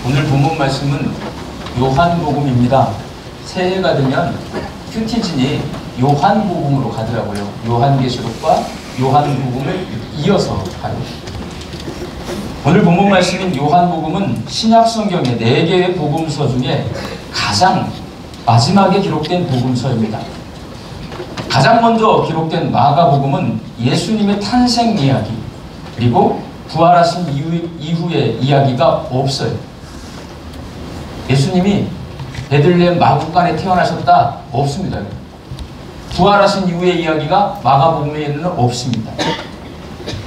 오늘 본문 말씀은 요한복음입니다. 새해가 되면 큐티진이 요한복음으로 가더라고요. 요한계시록과 요한복음을 이어서 가요. 오늘 본문 말씀인 요한복음은 신약성경의 4개의 복음서 중에 가장 마지막에 기록된 복음서입니다. 가장 먼저 기록된 마가복음은 예수님의 탄생 이야기, 그리고 부활하신 이후의 이야기가 없어요. 예수님이 베들레헴 마구간에 태어나셨다? 없습니다. 부활하신 이후의 이야기가 마가복음에는 없습니다.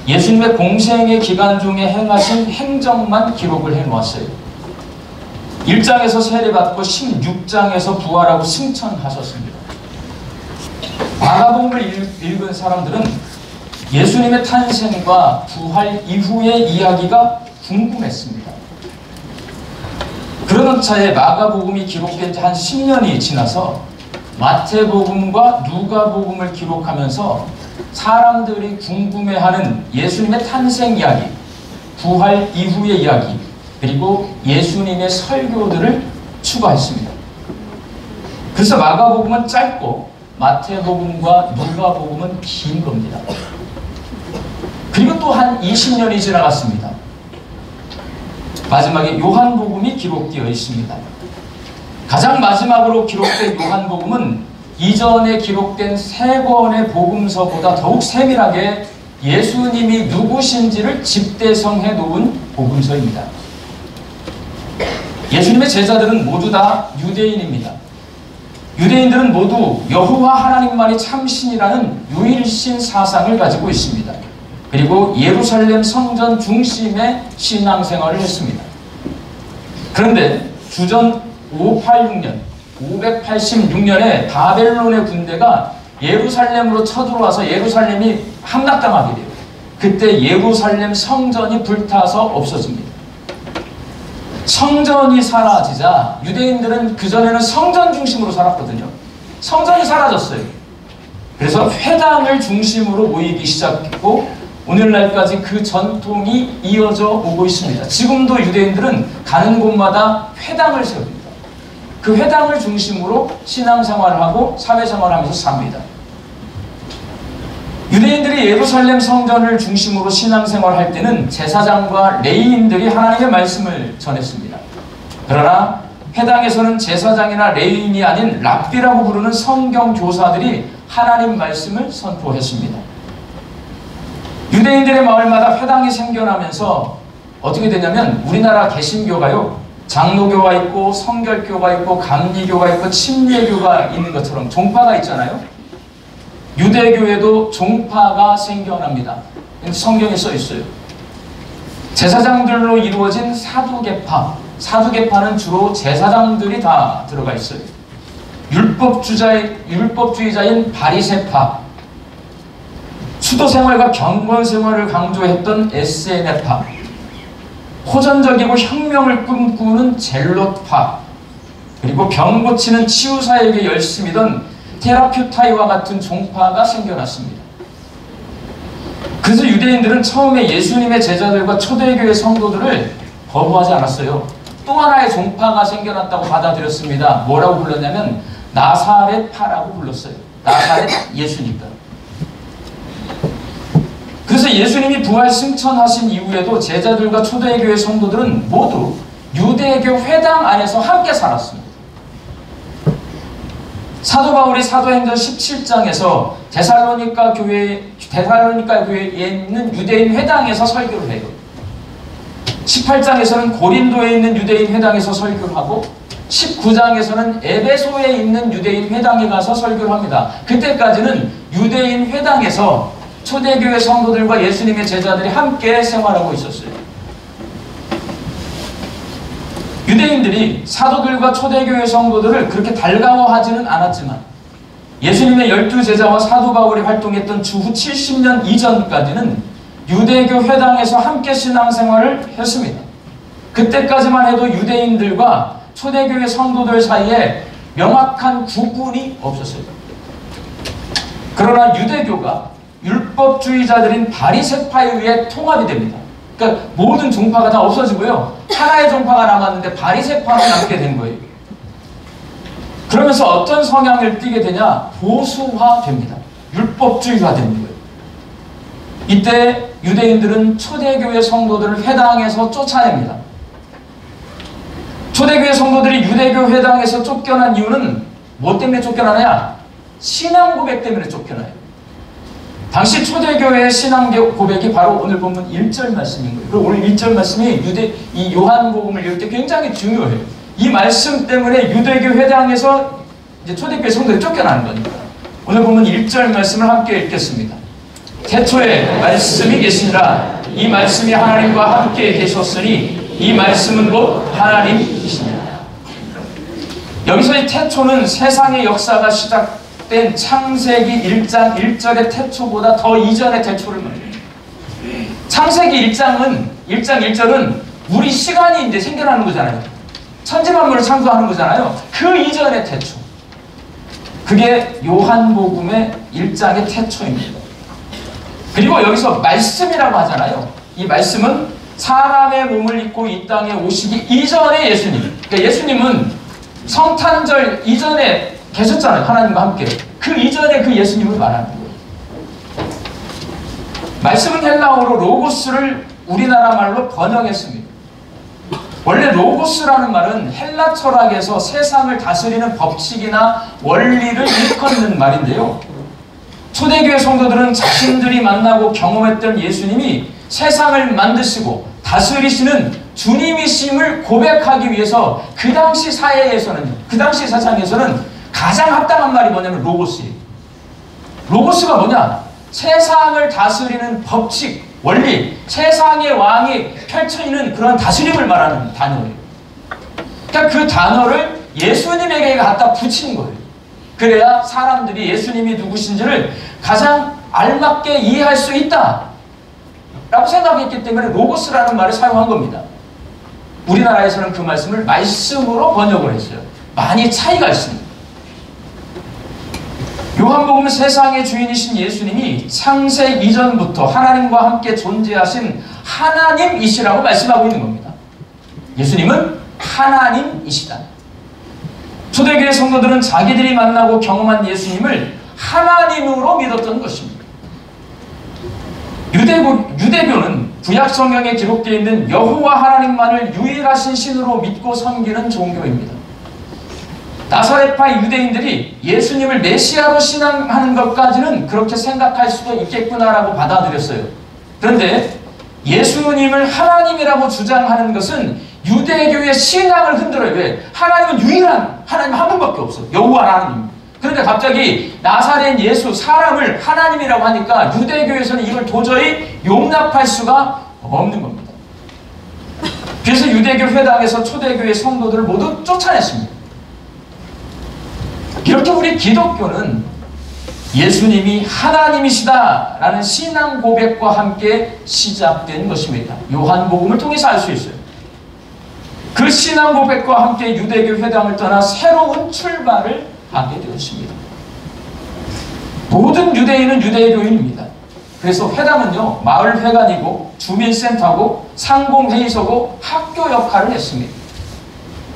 예수님의 공생의 기간 중에 행하신 행적만 기록을 해놓았어요. 1장에서 세례받고 16장에서 부활하고 승천하셨습니다. 마가복음을 읽은 사람들은 예수님의 탄생과 부활 이후의 이야기가 궁금했습니다. 그러던 차에 마가복음이 기록된 지 한 10년이 지나서 마태복음과 누가복음을 기록하면서 사람들이 궁금해하는 예수님의 탄생 이야기, 부활 이후의 이야기, 그리고 예수님의 설교들을 추가했습니다. 그래서 마가복음은 짧고 마태복음과 누가복음은 긴 겁니다. 그리고 또 한 20년이 지나갔습니다. 마지막에 요한복음이 기록되어 있습니다. 가장 마지막으로 기록된 요한복음은 이전에 기록된 3권의 복음서보다 더욱 세밀하게 예수님이 누구신지를 집대성해 놓은 복음서입니다. 예수님의 제자들은 모두 다 유대인입니다. 유대인들은 모두 여호와 하나님만이 참신이라는 유일신 사상을 가지고 있습니다. 그리고 예루살렘 성전 중심의 신앙생활을 했습니다. 그런데 주전 586년에 바벨론의 군대가 예루살렘으로 쳐들어와서 예루살렘이 함락당하게 돼요. 그때 예루살렘 성전이 불타서 없어집니다. 성전이 사라지자 유대인들은 그전에는 성전 중심으로 살았거든요. 성전이 사라졌어요. 그래서 회당을 중심으로 모이기 시작했고 오늘날까지 그 전통이 이어져 오고 있습니다. 지금도 유대인들은 가는 곳마다 회당을 세웁니다. 그 회당을 중심으로 신앙생활을 하고 사회생활을 하면서 삽니다. 유대인들이 예루살렘 성전을 중심으로 신앙생활을 할 때는 제사장과 레위인들이 하나님의 말씀을 전했습니다. 그러나 회당에서는 제사장이나 레위인이 아닌 랍비라고 부르는 성경 교사들이 하나님 말씀을 선포했습니다. 유대인들의 마을마다 회당이 생겨나면서 어떻게 되냐면 우리나라 개신교가요, 장로교가 있고 성결교가 있고 감리교가 있고 침례교가 있는 것처럼 종파가 있잖아요. 유대교에도 종파가 생겨납니다. 성경에 써 있어요. 제사장들로 이루어진 사두개파, 사두개파는 주로 제사장들이 다 들어가 있어요. 율법주의자인 바리새파, 수도생활과 경건생활을 강조했던 에세네파, 호전적이고 혁명을 꿈꾸는 젤롯파, 그리고 병 고치는 치유사에게 열심이던 테라퓨타이와 같은 종파가 생겨났습니다. 그래서 유대인들은 처음에 예수님의 제자들과 초대교회 성도들을 거부하지 않았어요. 또 하나의 종파가 생겨났다고 받아들였습니다. 뭐라고 불렀냐면 나사렛파라고 불렀어요. 나사렛 예수니까. 그래서 예수님이 부활 승천하신 이후에도 제자들과 초대교회 성도들은 모두 유대교 회당 안에서 함께 살았습니다. 사도 바울이 사도행전 17장에서 데살로니가 교회에 있는 유대인 회당에서 설교를 해요. 18장에서는 고린도에 있는 유대인 회당에서 설교를 하고 19장에서는 에베소에 있는 유대인 회당에 가서 설교를 합니다. 그때까지는 유대인 회당에서 초대교회 성도들과 예수님의 제자들이 함께 생활하고 있었어요. 유대인들이 사도들과 초대교회 성도들을 그렇게 달가워하지는 않았지만 예수님의 12제자와 사도 바울이 활동했던 주후 70년 이전까지는 유대교 회당에서 함께 신앙생활을 했습니다. 그때까지만 해도 유대인들과 초대교회 성도들 사이에 명확한 구분이 없었어요. 그러나 유대교가 율법주의자들인 바리새파에 의해 통합이 됩니다. 그러니까 모든 종파가 다 없어지고요. 하나의 종파가 남았는데 바리새파가 남게 된 거예요. 그러면서 어떤 성향을 띠게 되냐? 보수화됩니다. 율법주의화 되는 거예요. 이때 유대인들은 초대교회 성도들을 회당에서 쫓아냅니다. 초대교회 성도들이 유대교 회당에서 쫓겨난 이유는 뭐 때문에 쫓겨나냐? 신앙 고백 때문에 쫓겨나요. 당시 초대교회의 신앙 고백이 바로 오늘 본문 1절 말씀인 거예요. 그리고 오늘 1절 말씀이 이 요한복음을 읽을 때 굉장히 중요해요. 이 말씀 때문에 유대교 회당에서 이제 초대교회 성도들이 쫓겨나는 겁니다. 오늘 본문 1절 말씀을 함께 읽겠습니다. 태초에 말씀이 계시니라. 이 말씀이 하나님과 함께 계셨으니 이 말씀은 곧 하나님이시니라. 여기서 이 태초는 세상의 역사가 시작된 창세기 1장 1절의 태초보다 더 이전의 태초를 말해요. 창세기 1장 1절은 우리 시간이 이제 생겨나는 거잖아요. 천지만물을 창조하는 거잖아요. 그 이전의 태초. 그게 요한복음의 1장의 태초입니다. 그리고 여기서 말씀이라고 하잖아요. 이 말씀은 사람의 몸을 입고 이 땅에 오시기 이전의 예수님. 그러니까 예수님은 성탄절 이전에 계셨잖아요. 하나님과 함께. 그 이전에 그 예수님을 말하는 거예요. 말씀은 헬라어로 로고스를 우리나라 말로 번역했습니다. 원래 로고스라는 말은 헬라 철학에서 세상을 다스리는 법칙이나 원리를 일컫는 말인데요. 초대교회 성도들은 자신들이 만나고 경험했던 예수님이 세상을 만드시고 다스리시는 주님이심을 고백하기 위해서 그 당시 사회에서는, 그 당시 세상에서는 가장 합당한 말이 뭐냐면 로고스예요. 로고스가 뭐냐? 세상을 다스리는 법칙, 원리, 세상의 왕이 펼쳐있는 그런 다스림을 말하는 단어예요. 그러니까 그 단어를 예수님에게 갖다 붙인 거예요. 그래야 사람들이 예수님이 누구신지를 가장 알맞게 이해할 수 있다 라고 생각했기 때문에 로고스라는 말을 사용한 겁니다. 우리나라에서는 그 말씀을 말씀으로 번역을 했어요. 많이 차이가 있습니다. 요한복음은 세상의 주인이신 예수님이 창세 이전부터 하나님과 함께 존재하신 하나님이시라고 말씀하고 있는 겁니다. 예수님은 하나님이시다. 초대교회 성도들은 자기들이 만나고 경험한 예수님을 하나님으로 믿었던 것입니다. 유대교는 구약 성경에 기록되어 있는 여호와 하나님만을 유일하신 신으로 믿고 섬기는 종교입니다. 나사렛파 유대인들이 예수님을 메시아로 신앙하는 것까지는 그렇게 생각할 수도 있겠구나라고 받아들였어요. 그런데 예수님을 하나님이라고 주장하는 것은 유대교의 신앙을 흔들어요. 왜? 하나님은 유일한 하나님 한 분밖에 없어. 여호와 하나님. 그런데 갑자기 나사렛 예수 사람을 하나님이라고 하니까 유대교에서는 이걸 도저히 용납할 수가 없는 겁니다. 그래서 유대교 회당에서 초대교회 성도들을 모두 쫓아냈습니다. 이렇게 우리 기독교는 예수님이 하나님이시다라는 신앙 고백과 함께 시작된 것입니다. 요한복음을 통해서 알 수 있어요. 그 신앙 고백과 함께 유대교 회당을 떠나 새로운 출발을 하게 되었습니다. 모든 유대인은 유대교인입니다. 그래서 회당은요, 마을회관이고 주민센터고 상공회의소고 학교 역할을 했습니다.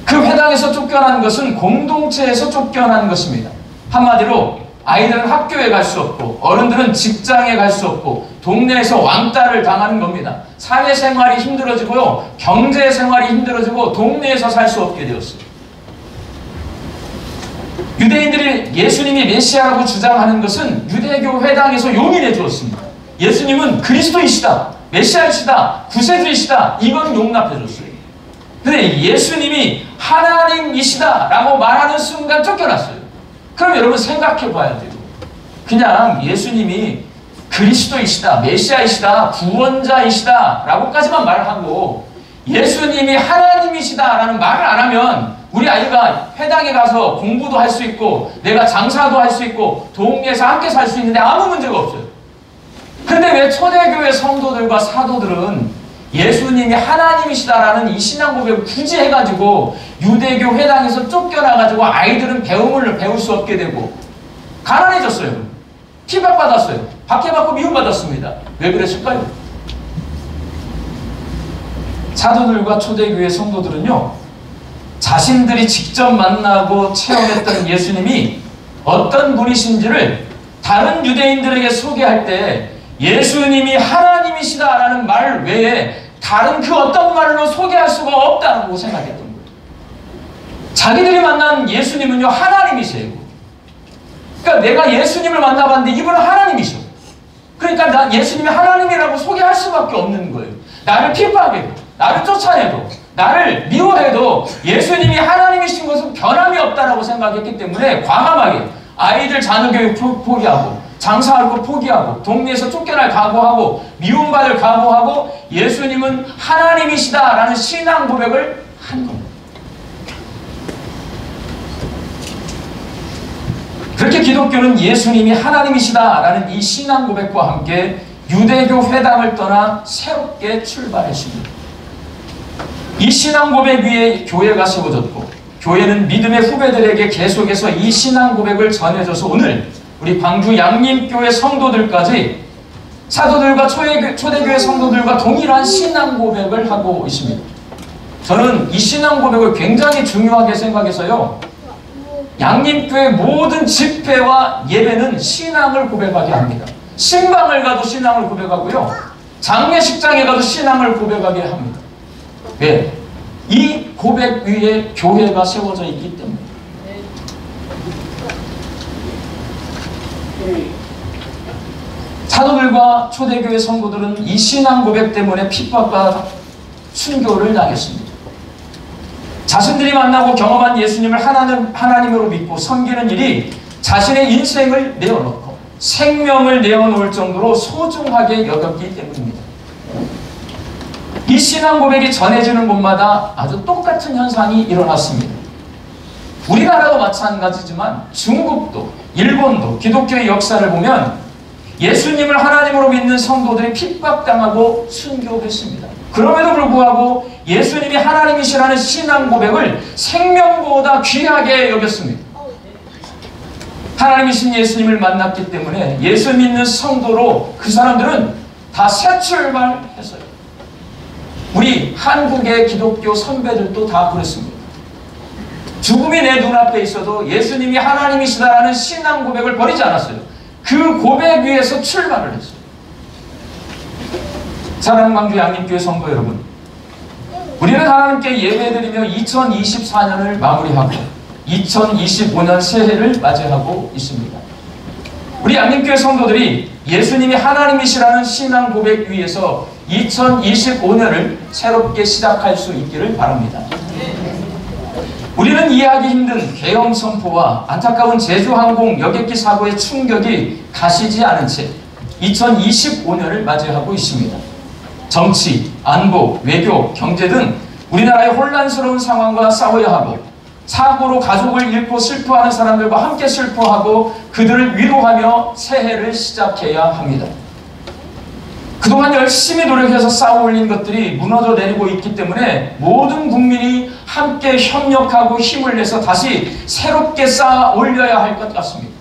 그 회당에서 쫓겨난 것은 공동체에서 쫓겨난 것입니다. 한마디로 아이들은 학교에 갈 수 없고 어른들은 직장에 갈 수 없고 동네에서 왕따를 당하는 겁니다. 사회생활이 힘들어지고요, 경제생활이 힘들어지고 동네에서 살 수 없게 되었어요. 유대인들이 예수님이 메시아라고 주장하는 것은 유대교 회당에서 용인해 주었습니다. 예수님은 그리스도이시다, 메시아이시다, 구세주이시다, 이건 용납해 줬어요. 근데 예수님이 하나님이시다 라고 말하는 순간 쫓겨났어요. 그럼 여러분 생각해 봐야 돼요. 그냥 예수님이 그리스도이시다, 메시아이시다, 구원자이시다 라고까지만 말하고 예수님이 하나님이시다 라는 말을 안 하면 우리 아이가 회당에 가서 공부도 할 수 있고 내가 장사도 할 수 있고 동네에서 함께 살 수 있는데 아무 문제가 없어요. 근데 왜 초대교회 성도들과 사도들은 예수님이 하나님이시다라는 이 신앙 고백을 굳이 해가지고 유대교 회당에서 쫓겨나가지고 아이들은 배움을 배울 수 없게 되고 가난해졌어요. 핍박받았어요. 박해받고 미움받았습니다. 왜 그랬을까요? 사도들과 초대교회 성도들은요, 자신들이 직접 만나고 체험했던 예수님이 어떤 분이신지를 다른 유대인들에게 소개할 때 예수님이 하나님이시다라는 말 외에 다른 그 어떤 말로 소개할 수가 없다고 생각했던 거예요. 자기들이 만난 예수님은요, 하나님이세요. 그러니까 내가 예수님을 만나봤는데 이분은 하나님이셔. 그러니까 나 예수님이 하나님이라고 소개할 수밖에 없는 거예요. 나를 핍박해도, 나를 쫓아내도, 나를 미워해도 예수님이 하나님이신 것은 변함이 없다라고 생각했기 때문에 과감하게 아이들 자녀 교육 포기하고, 장사할 거 포기하고, 동네에서 쫓겨날 각오하고, 미움받을 각오하고 예수님은 하나님이시다라는 신앙 고백을 한 겁니다. 그렇게 기독교는 예수님이 하나님이시다라는 이 신앙 고백과 함께 유대교 회당을 떠나 새롭게 출발했습니다. 이 신앙 고백 위에 교회가 세워졌고, 교회는 믿음의 후배들에게 계속해서 이 신앙 고백을 전해줘서 오늘 우리 광주 양림교회 성도들까지 사도들과 초대교회 성도들과 동일한 신앙 고백을 하고 있습니다. 저는 이 신앙 고백을 굉장히 중요하게 생각해서요, 양림교회 모든 집회와 예배는 신앙을 고백하게 합니다. 신방을 가도 신앙을 고백하고요, 장례식장에 가도 신앙을 고백하게 합니다. 왜? 이 고백 위에 교회가 세워져 있기 때문에. 사도들과 초대교회 성도들은 이 신앙 고백 때문에 핍박과 순교를 당했습니다. 자신들이 만나고 경험한 예수님을 하나님으로 믿고 섬기는 일이 자신의 인생을 내어놓고 생명을 내어놓을 정도로 소중하게 여겼기 때문입니다. 이 신앙 고백이 전해지는 곳마다 아주 똑같은 현상이 일어났습니다. 우리나라도 마찬가지지만 중국도, 일본도 기독교의 역사를 보면 예수님을 하나님으로 믿는 성도들이 핍박당하고 순교했습니다. 그럼에도 불구하고 예수님이 하나님이시라는 신앙 고백을 생명보다 귀하게 여겼습니다. 하나님이신 예수님을 만났기 때문에 예수 믿는 성도로 그 사람들은 다 새 출발했어요. 우리 한국의 기독교 선배들도 다 그랬습니다. 죽음이 내 눈앞에 있어도 예수님이 하나님이시다라는 신앙 고백을 버리지 않았어요. 그 고백 위에서 출발을 했어요. 사랑하는 광주 양림교회 성도 여러분, 우리는 하나님께 예배드리며 2024년을 마무리하고 2025년 새해를 맞이하고 있습니다. 우리 양림교회 성도들이 예수님이 하나님이시라는 신앙 고백 위에서 2025년을 새롭게 시작할 수 있기를 바랍니다. 우리는 이해하기 힘든 계엄 선포와 안타까운 제주항공 여객기 사고의 충격이 가시지 않은 채 2025년을 맞이하고 있습니다. 정치, 안보, 외교, 경제 등 우리나라의 혼란스러운 상황과 싸워야 하고, 사고로 가족을 잃고 슬퍼하는 사람들과 함께 슬퍼하고 그들을 위로하며 새해를 시작해야 합니다. 그동안 열심히 노력해서 쌓아올린 것들이 무너져 내리고 있기 때문에 모든 국민이 함께 협력하고 힘을 내서 다시 새롭게 쌓아 올려야 할 것 같습니다.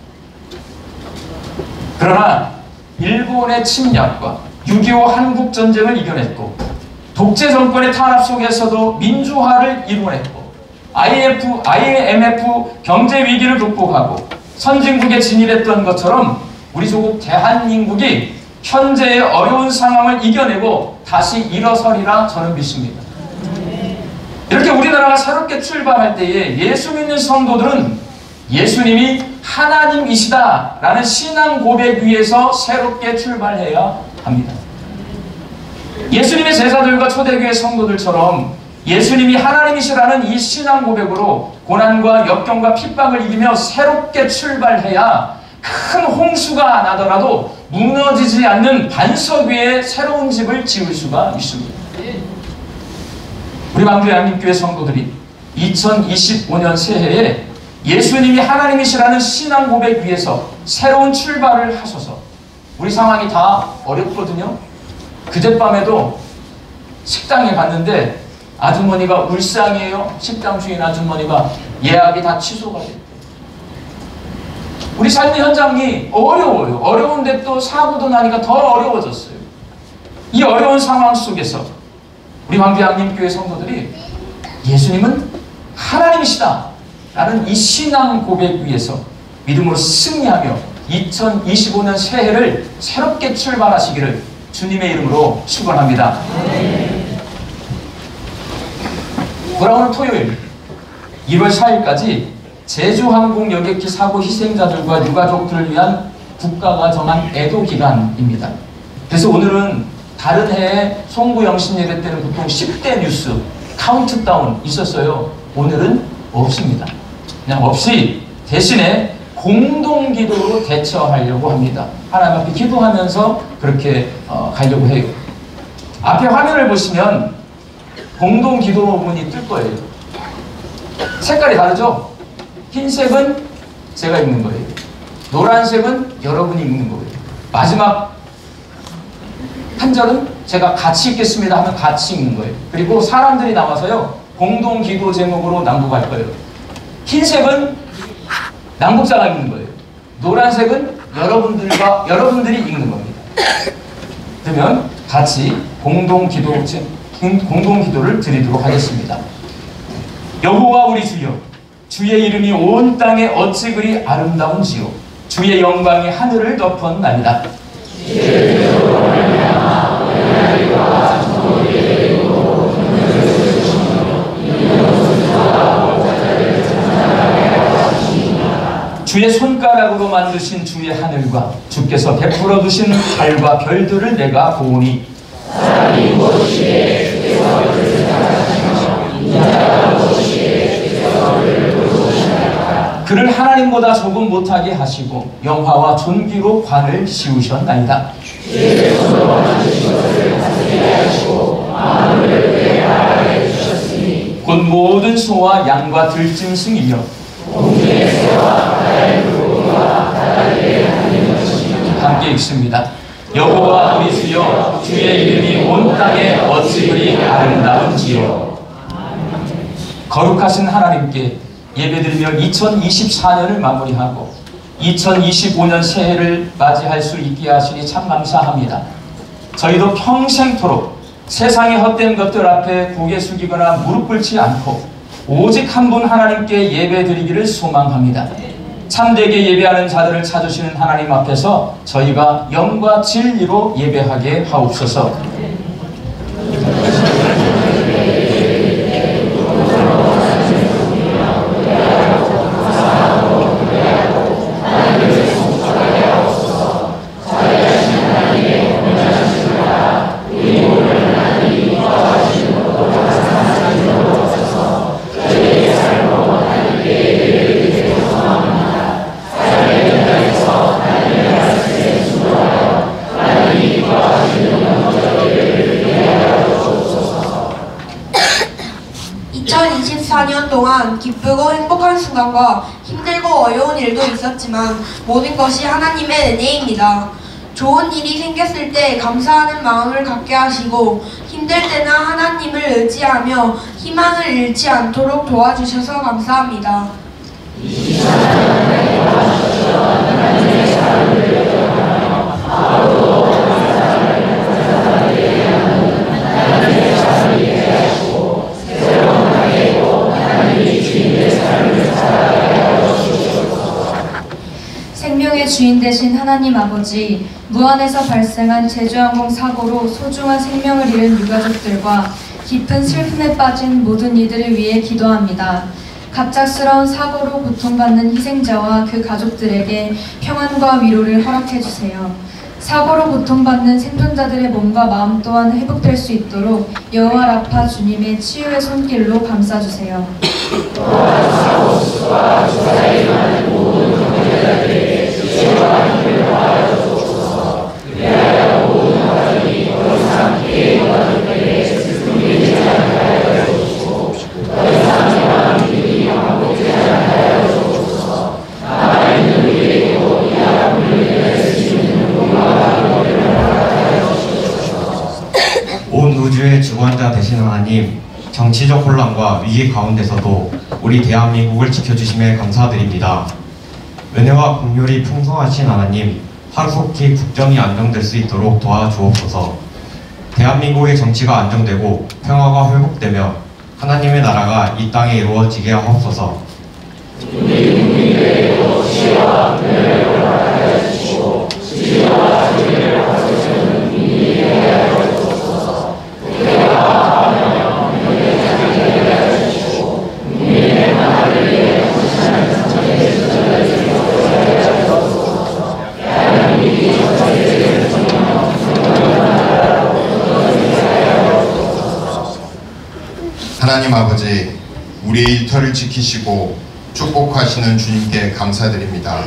그러나 일본의 침략과 6.25 한국전쟁을 이겨냈고, 독재 정권의 탄압 속에서도 민주화를 이뤄냈고, IMF 경제 위기를 극복하고 선진국에 진일했던 것처럼 우리 조국 대한민국이 현재의 어려운 상황을 이겨내고 다시 일어서리라 저는 믿습니다. 이렇게 우리나라가 새롭게 출발할 때에 예수 믿는 성도들은 예수님이 하나님이시다라는 신앙 고백 위에서 새롭게 출발해야 합니다. 예수님의 제자들과 초대교회 성도들처럼 예수님이 하나님이시라는 이 신앙 고백으로 고난과 역경과 핍박을 이기며 새롭게 출발해야 큰 홍수가 나더라도 무너지지 않는 반석 위에 새로운 집을 지을 수가 있습니다. 우리 광주 양림교회 성도들이 2025년 새해에 예수님이 하나님이시라는 신앙 고백 위에서 새로운 출발을 하셔서, 우리 상황이 다 어렵거든요. 그젯밤에도 식당에 갔는데 아주머니가 울상이에요. 식당 주인 아주머니가 예약이 다 취소가 됐대요. 우리 삶의 현장이 어려워요. 어려운데 또 사고도 나니까 더 어려워졌어요. 이 어려운 상황 속에서 우리 황비학님교회 성도들이 예수님은 하나님이시다 라는 이 신앙 고백 위에서 믿음으로 승리하며 2025년 새해를 새롭게 출발하시기를 주님의 이름으로 축원합니다. 돌아오는 토요일 1월 4일까지 제주항공 여객기 사고 희생자들과 유가족들을 위한 국가가 정한 애도 기간입니다. 그래서 오늘은 다른 해에 송구영신 예배 때는 보통 10대 뉴스 카운트다운 있었어요. 오늘은 없습니다. 그냥 없이 대신에 공동기도로 대처하려고 합니다. 하나님 앞에 기도하면서 그렇게 가려고 해요. 앞에 화면을 보시면 공동기도문이 뜰 거예요. 색깔이 다르죠? 흰색은 제가 읽는 거예요. 노란색은 여러분이 읽는 거예요. 마지막 한 절은 제가 같이 읽겠습니다 하면 같이 읽는 거예요. 그리고 사람들이 나와서요 공동기도 제목으로 낭독할 거예요. 흰색은 낭독자가 읽는 거예요. 노란색은 여러분들이 읽는 겁니다. 그러면 같이 공동기도를 드리도록 하겠습니다. 여호와 우리 주여, 주의 이름이 온 땅에 어찌 그리 아름다운지요. 주의 영광이 하늘을 덮었나이다. 주의 손가락으로 만드신 주의 하늘과 주께서 베풀어 두신 달과 별들을 내가 보오니 그를 하나님보다 조금 못하게 하시고 영화와 존귀로 관을 씌우셨나이다. 곧 모든 소와 양과 들짐승이여 함께 읽습니다. 여호와 우리 주여, 주의 이름이 온 땅에 어찌 그리 아름다운지요. 거룩하신 하나님께 예배드리며 2024년을 마무리하고 2025년 새해를 맞이할 수 있게 하시니 참 감사합니다. 저희도 평생토록 세상의 헛된 것들 앞에 고개 숙이거나 무릎 꿇지 않고 오직 한 분 하나님께 예배드리기를 소망합니다. 참되게 예배하는 자들을 찾으시는 하나님 앞에서 저희가 영과 진리로 예배하게 하옵소서. 기쁘고 행복한 순간과 힘들고 어려운 일도 있었지만 모든 것이 하나님의 은혜입니다. 좋은 일이 생겼을 때 감사하는 마음을 갖게 하시고 힘들 때나 하나님을 의지하며 희망을 잃지 않도록 도와주셔서 감사합니다. 생명의 주인 되신 하나님 아버지, 무안에서 발생한 제주항공 사고로 소중한 생명을 잃은 유가족들과 깊은 슬픔에 빠진 모든 이들을 위해 기도합니다. 갑작스러운 사고로 고통받는 희생자와 그 가족들에게 평안과 위로를 허락해 주세요. 사고로 고통받는 생존자들의 몸과 마음 또한 회복될 수 있도록 여호와 라파 주님의 치유의 손길로 감싸주세요. 온 우주의 주관자 되신 하나님, 정치적 혼란과 위기 가운데서도 우리 대한민국을 지켜주심에 감사드립니다. 은혜와 긍휼이 풍성하신 하나님, 하루속히 국정이 안정될 수 있도록 도와주옵소서. 대한민국의 정치가 안정되고 평화가 회복되며 하나님의 나라가 이 땅에 이루어지게 하옵소서. 하나님 아버지, 우리의 일터를 지키시고 축복하시는 주님께 감사드립니다.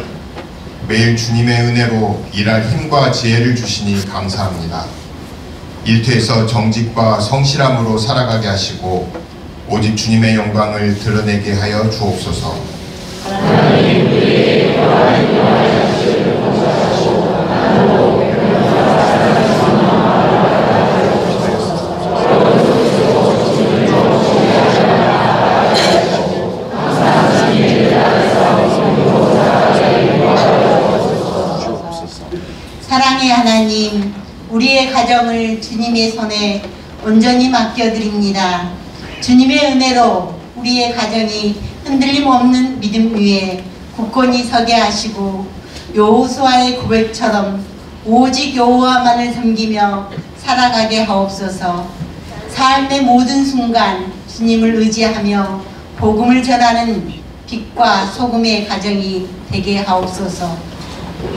매일 주님의 은혜로 일할 힘과 지혜를 주시니 감사합니다. 일터에서 정직과 성실함으로 살아가게 하시고 오직 주님의 영광을 드러내게 하여 주옵소서. 하나님, 우리의 사랑의 하나님, 우리의 가정을 주님의 손에 온전히 맡겨드립니다. 주님의 은혜로 우리의 가정이 흔들림 없는 믿음 위에 굳건히 서게 하시고 여호수아의 고백처럼 오직 여호와만을 섬기며 살아가게 하옵소서. 삶의 모든 순간 주님을 의지하며 복음을 전하는 빛과 소금의 가정이 되게 하옵소서.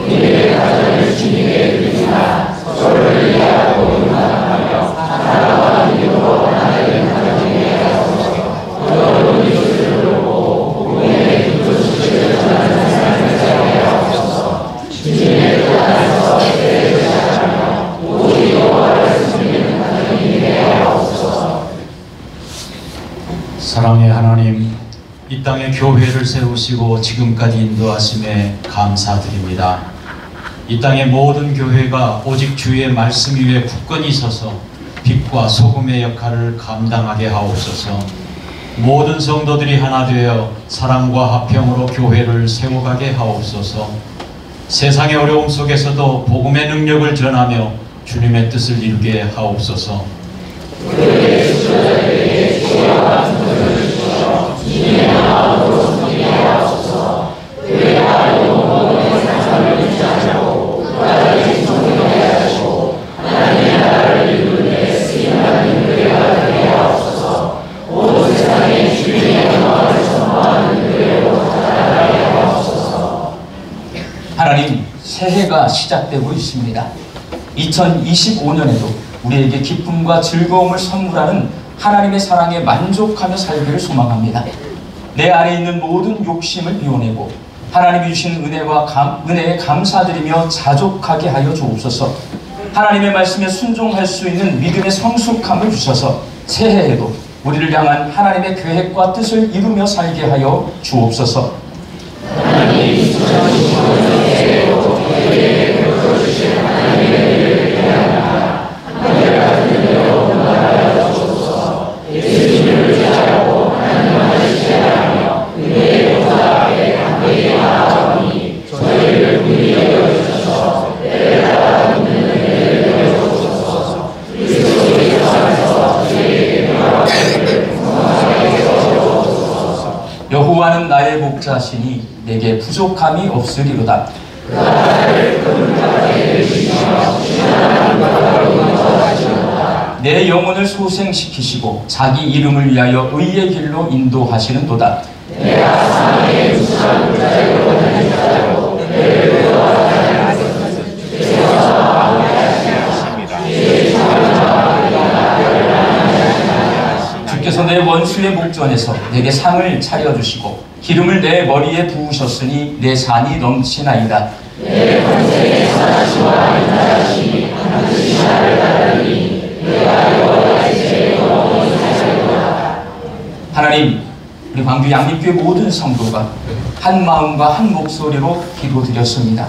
우리의 가정을 주님께 드립니다. 서로를 이해하고 응답하며 사랑과 믿음으로 하나님의 가정에 하옵소서. 더러운 이웃을 부르고 복음의 기쁨을 전하는 삶을 살게 하옵소서. 주님의 뜻 안에서 세례를 시작하며 오직 여호와를 섬기는 가정이 되게 하옵소서. 사랑의 하나님, 이 땅에 교회를 세우시고 지금까지 인도하심에 감사드립니다. 이 땅의 모든 교회가 오직 주의 말씀 위에 굳건히 서서 빛과 소금의 역할을 감당하게 하옵소서. 모든 성도들이 하나 되어 사랑과 화평으로 교회를 세워가게 하옵소서. 세상의 어려움 속에서도 복음의 능력을 전하며 주님의 뜻을 이루게 하옵소서. 우리의 수자들에게 지혜와 능력을 주셔 주님의 마음으로 섬기게 하옵소서. 교회가 영혼의 삶을 유지하고 끝까지 존경하게 하시고 하나님의 나라를 이루는 데 쓰임받는 교회가 되게 하옵소서. 온 세상에 주님의 영광을 선포하는 교회로 자라나게 하옵소서. 하나님, 새해가 시작되고 있습니다. 2025년에도 우리에게 기쁨과 즐거움을 선물하는 하나님의 사랑에 만족하며 살기를 소망합니다. 내 안에 있는 모든 욕심을 비워내고 하나님이 주신 은혜에 감사드리며 자족하게 하여 주옵소서. 하나님의 말씀에 순종할 수 있는 믿음의 성숙함을 주셔서 새해에도 우리를 향한 하나님의 계획과 뜻을 이루며 살게 하여 주옵소서. 하나님, 2025년에 새해로 교회에 베풀어주신 하나님의 은혜를 기대합니다. 한결같은 은혜로 응답하여 주옵소서. 예수님을 의지하고 하나님만을 신뢰하며 은혜의 보좌 앞에 담대히 나아가오니 저희를 긍휼히 여겨주셔서 때를 따라 믿는 은혜를 내려주옵소서. 그리스도 예수 안에서 저희에게 평화와 기쁨을 풍성하게 해주옵소서. 여호와는 나의 목자시니 내게 부족함이 없으리로다. 그 나라를 그분까지 이루시며 신하나님과 인도하시는도다. 내 영혼을 소생시키시고 자기 이름을 위하여 의의 길로 인도하시는도다. 내가 사망의 무수한 물자리로 다닌 자로 그를 구원하는 주께서 마무리하시옵니다. 주께서 내 원수의 목전에서 내게 상을 차려주시고 기름을 내 머리에 부으셨으니 내 산이 넘치나이다. 내 평생의 선하심과 인자하심이 반드시 나를 따르니 내가 여호와의 죄를 영원히 살리로다. 하나님, 우리 광주 양립교회 모든 성도가 한 마음과 한 목소리로 기도드렸습니다.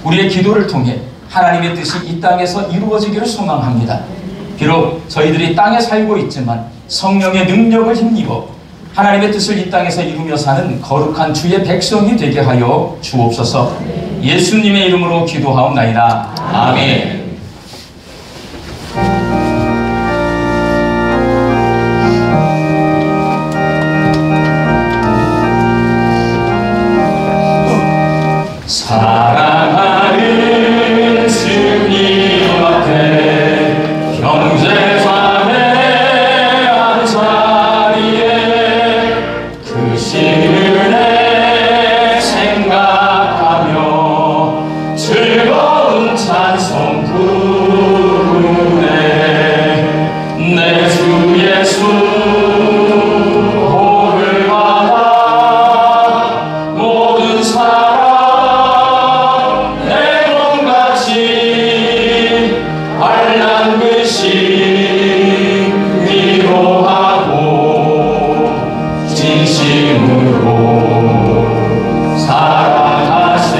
우리의 기도를 통해 하나님의 뜻이 이 땅에서 이루어지기를 소망합니다. 비록 저희들이 땅에 살고 있지만 성령의 능력을 힘입어 하나님의 뜻을 이 땅에서 이루며 사는 거룩한 주의 백성이 되게 하여 주옵소서. 예수님의 이름으로 기도하옵나이다. 아멘. 진심으로 사랑하세.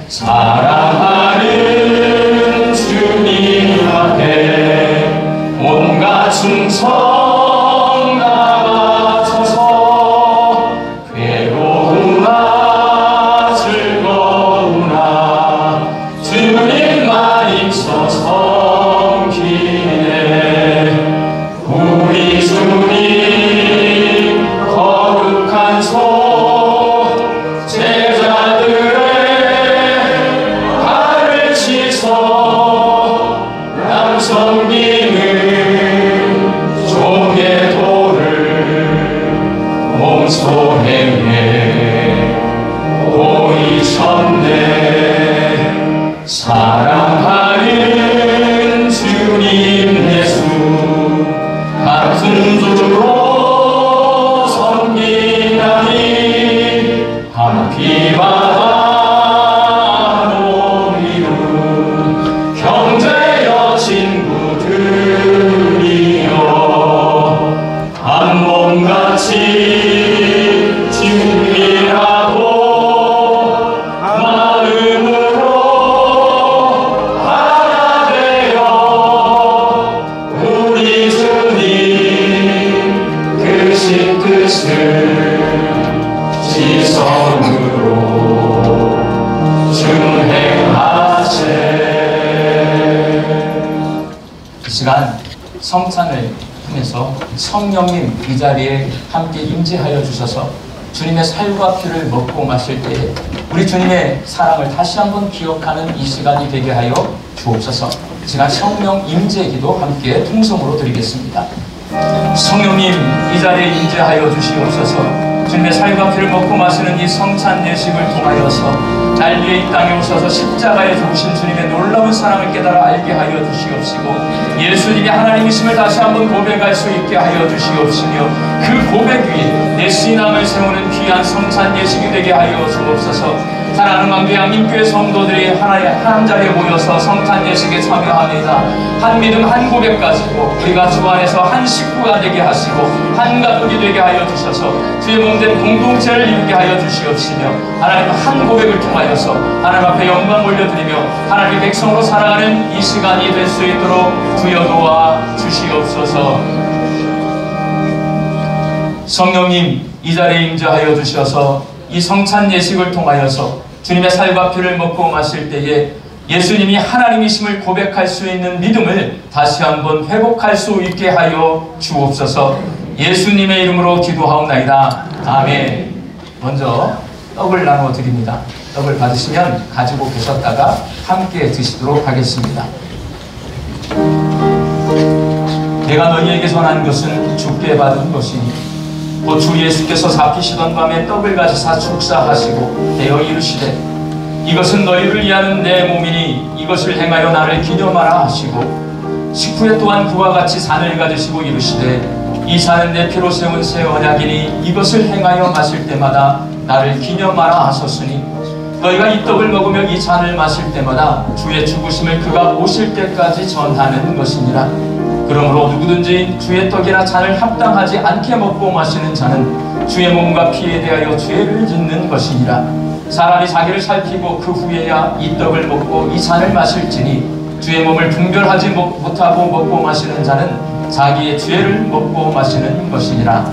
사랑하는 주님 앞에 온갖 충성 다 바쳐서 괴로우나 즐거우나 주님만 있어 섬기네. 우리 주님 거룩한 손 제자들의 발을 씻어 남 섬기는 종의 도를 몸소행해 보이셨네. 사랑하는 주님 예수 같은 주로 섬기나니 한 피와 땀 이룬 형제여 친구들이여 한 몸같이 진밀하고 마음으로 하나 되어 우리 주님 크신 뜻을 지성으로 준행하세. 이 시간 성찬을 통해서 성령님 이 자리에 함께 임재하여 주셔서 주님의 살과 피를 먹고 마실 때에 우리 주님의 사랑을 다시 한번 기억하는 이 시간이 되게 하여 주옵소서. 이 시간 성령 임재 기도 함께 통성으로 드리겠습니다. 성령님 이 자리에 임재하여 주시옵소서. 주님의 살과 피를 먹고 마시는 이 성찬 예식을 통하여서 날 위해 이 땅에 오셔서 십자가에 죽으신 주님의 놀라운 사랑을 깨달아 알게 하여 주시옵시고 예수님이 하나님이심을 다시 한번 고백할 수 있게 하여 주시옵시며 그 고백 위에 내 신앙을 세우는 귀한 성찬 예식이 되게 하여 주옵소서. 사랑하는 광주 양림교회 성도들이 한 자리에 모여서 성찬 예식에 참여합니다. 한 믿음 한 고백 가지고 우리가 주 안에서 한 식구가 되게 하시고 한 가족이 되게 하여 주셔서 주의 몸된 공동체를 이루게 하여 주시옵시며 하나님 한 고백을 통하여서 하나님 앞에 영광 올려드리며 하나님의 백성으로 살아가는 이 시간이 될 수 있도록 주여 도와 주시옵소서. 성령님 이 자리에 임재하여 주셔서 이 성찬 예식을 통하여서 주님의 살과 피를 먹고 마실 때에 예수님이 하나님이심을 고백할 수 있는 믿음을 다시 한번 회복할 수 있게 하여 주옵소서. 예수님의 이름으로 기도하옵나이다. 아멘. 먼저 떡을 나누어 드립니다. 떡을 받으시면 가지고 계셨다가 함께 드시도록 하겠습니다. 내가 너희에게 전한 것은 주께 받은 것이니 곧 주 예수께서 잡히시던 밤에 떡을 가지사 축사하시고 되어 이르시되 이것은 너희를 위하는 내 몸이니 이것을 행하여 나를 기념하라 하시고 식후에 또한 그와 같이 잔을 가지시고 이르시되 이 잔은 내 피로 세운 새 언약이니 이것을 행하여 마실 때마다 나를 기념하라 하셨으니 너희가 이 떡을 먹으며 이 잔을 마실 때마다 주의 죽으심을 그가 오실 때까지 전하는 것이니라. 그러므로 누구든지 주의 떡이나 잔을 합당하지 않게 먹고 마시는 자는 주의 몸과 피에 대하여 죄를 짓는 것이니라. 사람이 자기를 살피고 그 후에야 이 떡을 먹고 이 잔을 마실지니 주의 몸을 분별하지 못하고 먹고 마시는 자는 자기의 죄를 먹고 마시는 것이니라.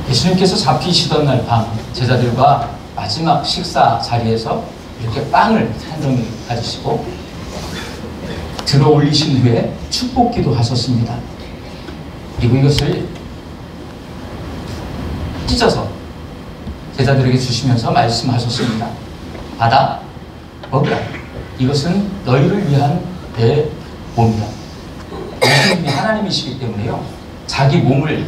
예수님께서 잡히시던 날 밤 제자들과 마지막 식사 자리에서 이렇게 빵을 한 덩이 가지시고 들어 올리신 후에 축복기도 하셨습니다. 그리고 이것을 찢어서 제자들에게 주시면서 말씀하셨습니다. 받아 먹으라. 이것은 너희를 위한 내 몸이다. 예수님이 하나님이시기 때문에요, 자기 몸을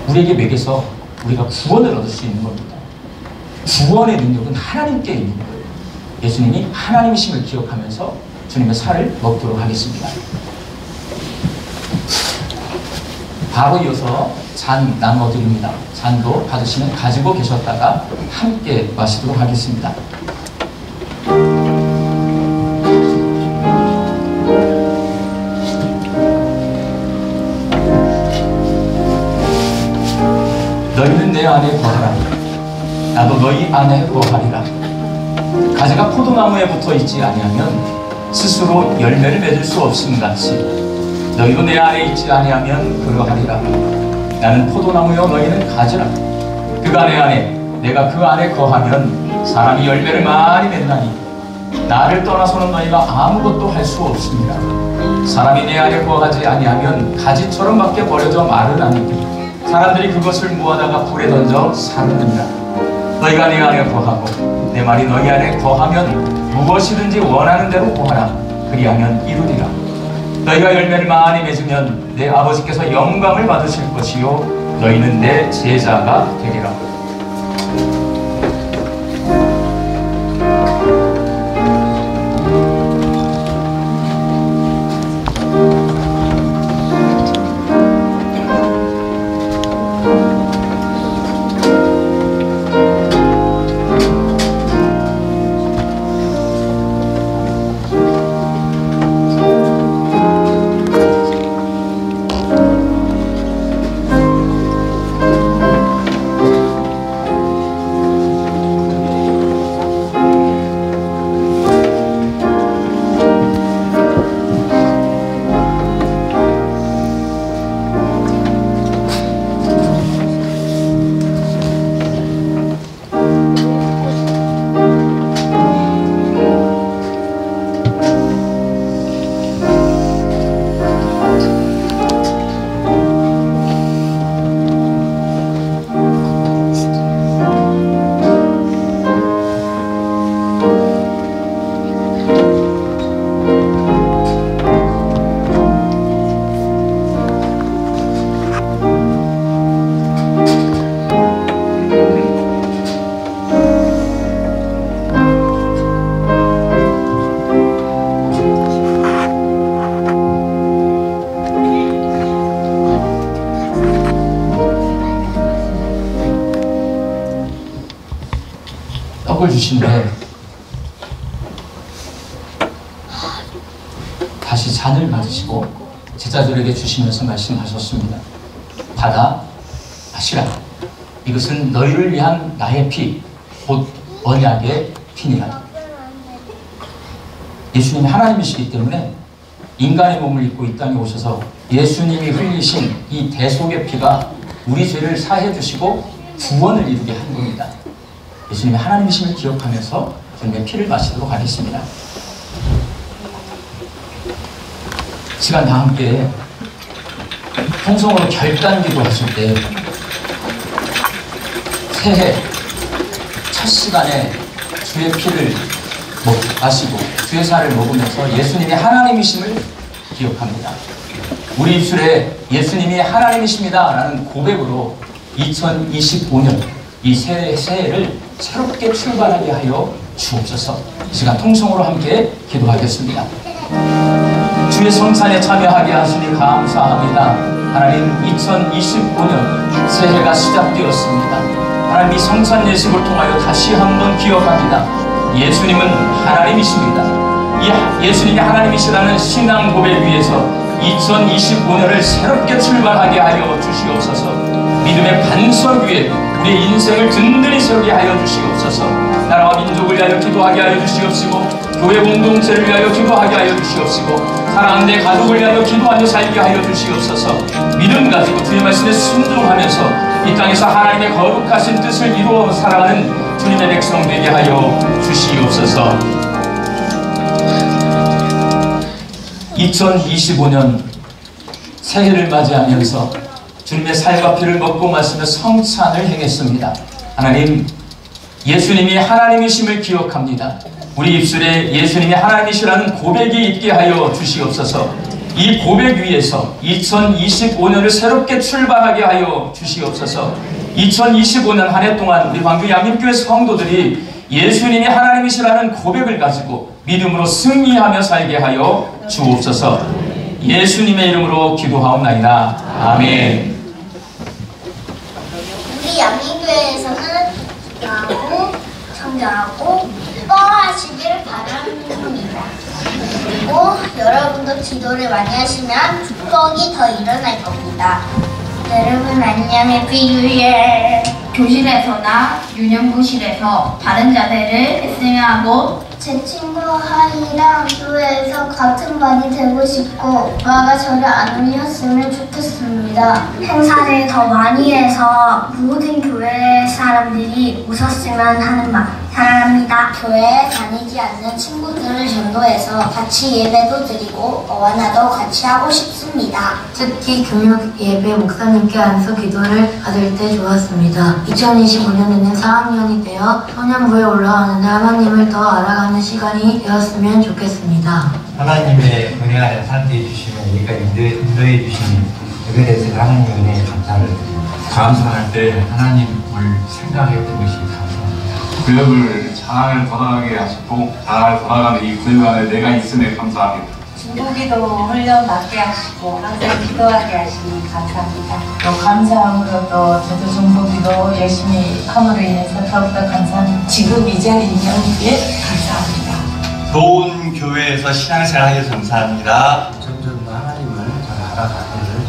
우리에게 먹여서 우리가 구원을 얻을 수 있는 겁니다. 구원의 능력은 하나님께 있는 거예요. 예수님이 하나님이심을 기억하면서 주님의 살을 먹도록 하겠습니다. 바로 이어서 잔 나눠드립니다. 잔도 받으시면 가지고 계셨다가 함께 마시도록 하겠습니다. 너희는 내 안에 거하라. 나도 너희 안에 거하리라. 가지가 포도나무에 붙어 있지 아니하면 스스로 열매를 맺을 수 없음 같이 너희도 내 안에 있지 아니하면 그러하리라. 나는 포도나무요 너희는 가지라. 그가 내 안에 내가 그 안에 거하면 사람이 열매를 많이 맺나니 나를 떠나서는 너희가 아무것도 할 수 없습니다. 사람이 내 안에 거하지 아니하면 가지처럼 밖에 버려져 마르나니 사람들이 그것을 모아다가 불에 던져 사르느니라. 너희가 내 안에 거하고 내 말이 너희 안에 거하면 무엇이든지 원하는 대로 구하라. 그리하면 이루리라. 너희가 열매를 많이 맺으면 내 아버지께서 영광을 받으실 것이요 너희는 내 제자가 되리라. 떡을 주신데 다시 잔을 받으시고 제자들에게 주시면서 말씀하셨습니다. 받아 마시라. 이것은 너희를 위한 나의 피, 곧 언약의 피니라. 예수님이 하나님이시기 때문에 인간의 몸을 입고 이 땅에 오셔서 예수님이 흘리신 이 대속의 피가 우리 죄를 사해 주시고 구원을 이루게 한 겁니다. 예수님이 하나님이심을 기억하면서 주님의 피를 마시도록 하겠습니다. 시간 다 함께 통성으로 결단기도 하실 때 새해 첫 시간에 주의 피를 마시고 주의 살을 먹으면서 예수님이 하나님이심을 기억합니다. 우리 입술에 예수님이 하나님이십니다 라는 고백으로 2025년 이 새해를 새롭게 출발하게 하여 주옵소서. 이 시간 통성으로 함께 기도하겠습니다. 주의 성찬에 참여하게 하시니 감사합니다. 하나님, 2025년 새해가 시작되었습니다. 하나님, 이 성찬 예식을 통하여 다시 한번 기억합니다. 예수님은 하나님이십니다. 이 예수님이 하나님이시라는 신앙 고백 위에서 2025년을 새롭게 출발하게 하여 주시옵소서. 믿음의 반석 위에 우리의 인생을 든든히 세우게 하여 주시옵소서. 나라와 민족을 위하여 기도하게 하여 주시옵시고, 교회 공동체를 위하여 기도하게 하여 주시옵시고, 사랑하는 내 가족을 위하여 기도하며 살게 하여 주시옵소서. 믿음 가지고 주의 말씀에 순종하면서 이 땅에서 하나님의 거룩하신 뜻을 이루어 살아가는 주님의 백성 되게 하여 주시옵소서. 2025년 새해를 맞이하면서 주님의 살과 피를 먹고 마시며 성찬을 행했습니다. 하나님, 예수님이 하나님이심을 기억합니다. 우리 입술에 예수님이 하나님이시라는 고백이 있게 하여 주시옵소서. 이 고백 위에서 2025년을 새롭게 출발하게 하여 주시옵소서. 2025년 한 해 동안 우리 광주 양림교회 성도들이 예수님이 하나님이시라는 고백을 가지고 믿음으로 승리하며 살게 하여 주옵소서. 예수님의 이름으로 기도하옵나이다. 아멘. 우리 양림교회에서는 기도하고 성장하고 뻐하시기를 바랍니다. 그리고 여러분도 기도를 많이 하시면 축복이 더 일어날 겁니다. 여러분 안녕, 해피 뉴이어. 교실에서나 유년부실에서 바른 자세를 했으면 하고, 제 친구 하이랑 교회에서 같은 반이 되고 싶고 엄마가 저를 안 울렸으면 좋겠습니다. 행사를 더 많이 해서 모든 교회 사람들이 웃었으면 하는 마음. 사랑합니다. 교회에 다니지 않는 친구들을 전도해서 같이 예배도 드리고 어와나도 같이 하고 싶습니다. 특히 교육 예배 목사님께 안수 기도를 받을 때 좋았습니다. 2025년에는 4학년이 되어 소년부에 올라가는데 하나님을 더 알아가는 시간이 되었으면 좋겠습니다. 하나님의 은혜 안에 살게 해주시면 우리가 인도해 주시는 그에 대해서 하나님의 은혜에 감사를 드립니다. 감사할 때 하나님을 생각했던 것이 감사합니다. 구역을 자랑을 더나가게 하시고 자랑을 더 나가는 이 구역 안에 내가 있음에 감사합니다. 중보기도 훈련 받게 하시고 항상 기도하게 하시니 감사합니다. 또 감사함으로 또 저도 중보기도 열심히 함으로 인해서 더욱더 감사합니다. 지금 이 자리에 있는 우리에 감사합니다. 좋은 교회에서 신앙생활 하셔서 감사합니다. 점점 더 하나님을 잘 알아가기를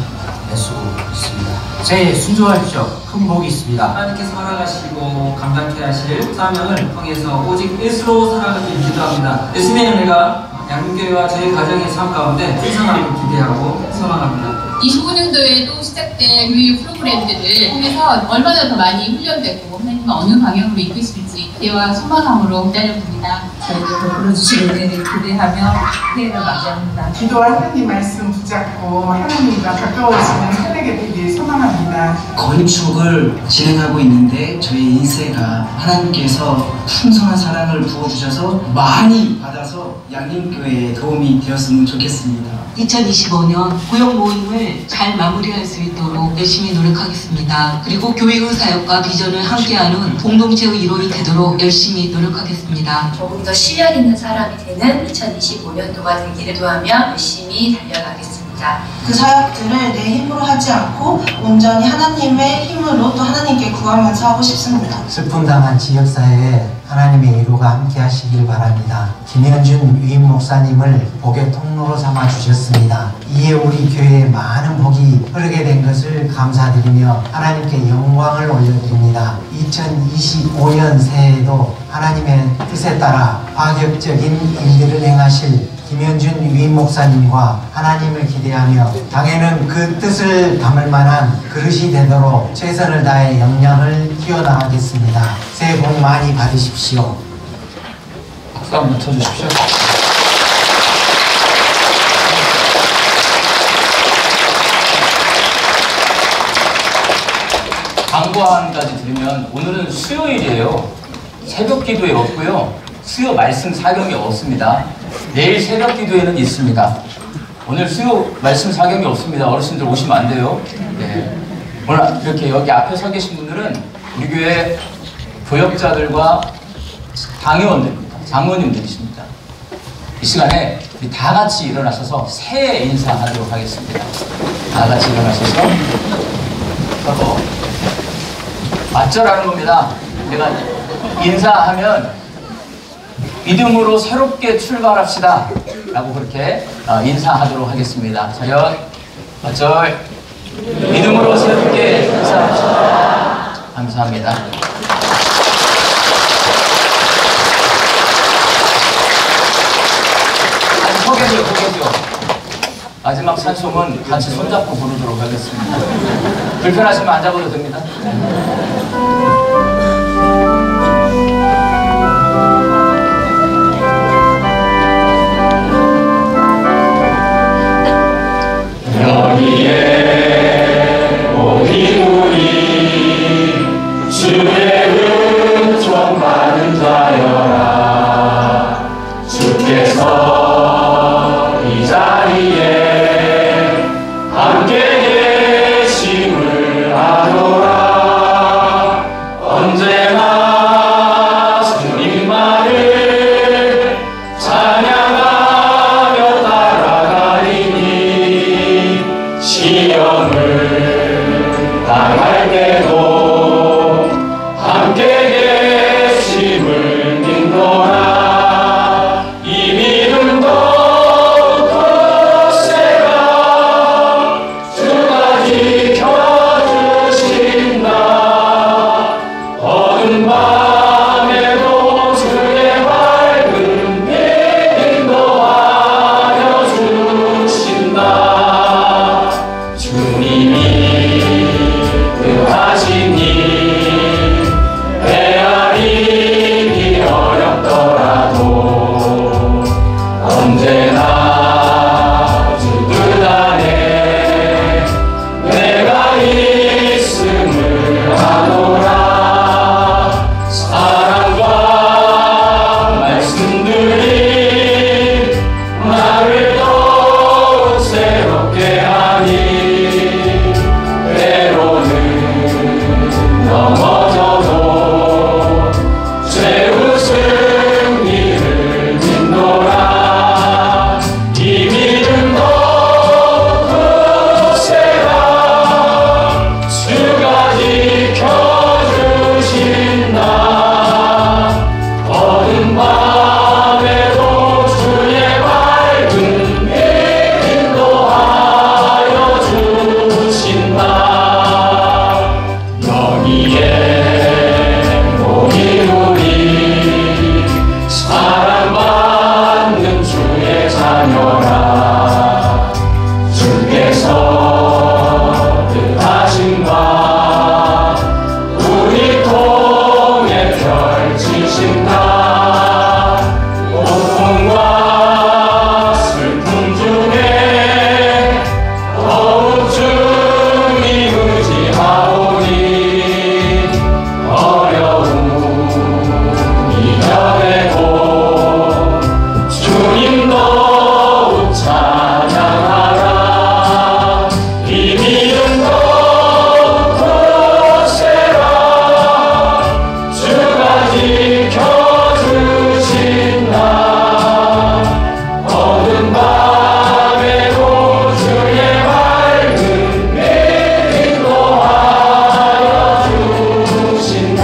애쓰고 있습니다. 새해 순조하십시오. 큰 복이 있습니다. 하나님께서 허락하시고 감당케 하실 사명을 통해서 오직 예수로 살아가길 기도합니다. 예수님의 은혜가 양림교회와 저희 가정의 삶 가운데 풍성함을 기대하고 소망합니다. 25년도에도 시작된 교육 프로그램들을 통해서 얼마나 더 많이 훈련되고 하나님은 어느 방향으로 이끄실지 기대와 소망함으로 기다려봅니다. 저희도 불러주실 은혜를 기대하며 새해를 맞이합니다. 기도와 하나님 말씀 붙잡고 하나님과 가까워지는 새내게 되길 소망합니다. 건축을 진행하고 있는데 저희 인생가 하나님께서 풍성한 사랑을 부어주셔서 많이 받아서 양림교회에 도움이 되었으면 좋겠습니다. 2025년 구역 모임을 잘 마무리할 수 있도록 열심히 노력하겠습니다. 그리고 교회의 사역과 비전을 함께하는 공동체의 일원이 되도록 열심히 노력하겠습니다. 조금 더 실력 있는 사람이 되는 2025년도가 되기를 기도하며 열심히 달려가겠습니다. 그 사역들을 내 힘으로 하지 않고 온전히 하나님의 힘으로 또 하나님께 구하면서 하고 싶습니다. 슬픔 당한 지역사회에 하나님의 위로가 함께 하시길 바랍니다. 김현준 위임 목사님을 복의 통로로 삼아 주셨습니다. 이에 우리 교회에 많은 복이 흐르게 된 것을 감사드리며 하나님께 영광을 올려드립니다. 2025년 새해에도 하나님의 뜻에 따라 파격적인 일들을 행하실 김현준 위임 목사님과 하나님을 기대하며 당에는 그 뜻을 담을 만한 그릇이 되도록 최선을 다해 역량을 키워나가겠습니다. 새해 복 많이 받으십시오. 박수 한번 쳐주십시오. 광고 한 가지 드리면 오늘은 수요일이에요. 새벽 기도회 없고요. 수요 말씀 사경이 없습니다. 내일 새벽 기도회는 있습니다. 오늘 수요 말씀 사경이 없습니다. 어르신들 오시면 안 돼요. 네. 오늘 이렇게 여기 앞에 서 계신 분들은 우리 교회 교역자들과 당회원들입니다. 장로님들이십니다. 이 시간에 우리 다 같이 일어나셔서 새해 인사하도록 하겠습니다. 다 같이 일어나셔서 서로 맞절하는 겁니다. 내가 인사하면 믿음으로 새롭게 출발합시다. 라고 그렇게 인사하도록 하겠습니다. 차렷, 맞절, 믿음으로 새롭게 인사합시다. 감사합니다. 소개죠. 마지막 찬송은 같이 손잡고 부르도록 하겠습니다. 불편하시면 앉아봐도 됩니다. 여기에 모인 우리 주의 은총 받은 자여라. 주께서 이 자리에 함께 계심을 아노라. 언제나 주님만을 찬양하며 따라가리니 시험을 당할 때도 함께 계심을 믿노라. 이 믿음 더욱 굳세가 주가 지켜주신다. 어두운 밤에도 주의 밝은 빛 인도하여 주신다. 주님이 뜻하시니 헤아리기 어렵더라도 언제나 주 뜻 안에 내가 있음을 아노라. 사랑과 말씀들이 나를 더욱 새롭게 하니 때로는 넘어져도 최후 승리를 믿노라. 이 믿음 더욱 굳세가 주가 지켜주신다. 어두운 밤에도 주의 밝은 빛 인도하여 주신다. 여기에 모인 우리 사랑받는 주의 자녀라. 주께서 뜻하신 바 우리 통해 펼치신다. 고통과 슬픔 중에 더욱 주님 의지하오니 어려움 이겨내고 주님 더욱 찬양하라. 이 믿음 더욱 굳세라. 주가 지켜주신다. 어두운 밤에도 주의 밝은 빛 인도하여 주신다.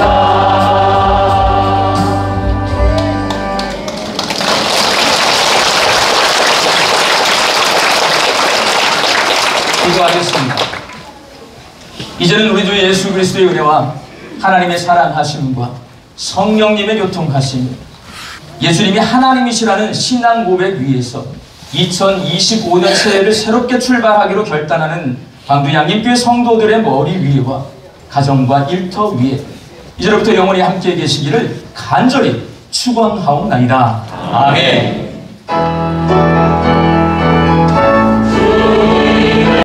기도하겠습니다. 이제는 우리 주 예수 그리스도의 은혜와 하나님의 사랑하심과 성령님의 교통하심, 예수님이 하나님이시라는 신앙 고백 위에서 2025년 새해를 새롭게 출발하기로 결단하는 광두양림교회 성도들의 머리 위와 가정과 일터 위에 이제로부터 영원히 함께 계시기를 간절히 축원하옵나이다. 아멘.